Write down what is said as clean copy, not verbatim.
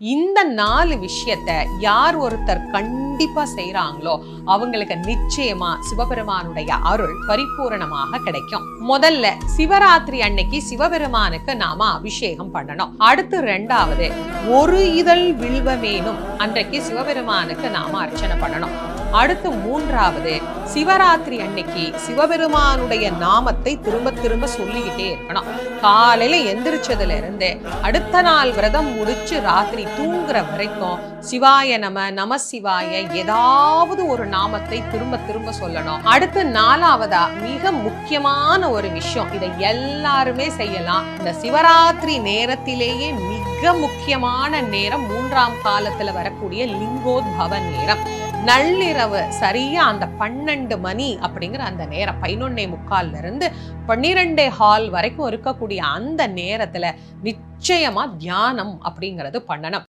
இந்த 4 விஷயத்த யார் ஒருத்தர் கண்டிப்பா செய்றாங்களோ அவங்களுக்கு நிச்சயமா சிவபெருமானுடைய அருள் பரிபூரணமாக கிடைக்கும். முதல்ல சிவராத்திரி அன்னைக்கு சிவபெருமானுக்கு நாம அபிஷேகம் பண்ணணும். அடுத்து 2வது ஒரு இதழ் வில்வமேனும் அன்றைக்கு சிவபெருமானுக்கு நாம அர்ச்சனை பண்ணணும். அடுத்து 3வது சிவராத்திரி அன்னைக்கு சிவபெருமானுடைய நாமத்தை திரும்ப திரும்ப சொல்லிக்கிட்டே இருக்கணும். காலையில எந்திரிச்சதுல இருந்து அடுத்த நாள் விரதம் முடிச்சு ராத்திரி தூங்குற வரைக்கும் சிவாய நம சிவாய ஏதாவது ஒரு நாமத்தை திரும்ப திரும்ப சொல்லணும். அடுத்து 4வதா மிக முக்கியமான ஒரு விஷயம், இதை எல்லாருமே செய்யலாம். இந்த சிவராத்திரி நேரத்திலேயே மிக முக்கியமான நேரம் 3ஆம் காலத்துல வரக்கூடிய லிங்கோத்பவ நேரம். நள்ளிரவு சரியா அந்த 12 மணி அப்படிங்கிற அந்த நேரம் 11:45 இருந்து 12:15 வரைக்கும் இருக்கக்கூடிய அந்த நேரத்துல நிச்சயமா தியானம் அப்படிங்கிறது பண்ணணும்.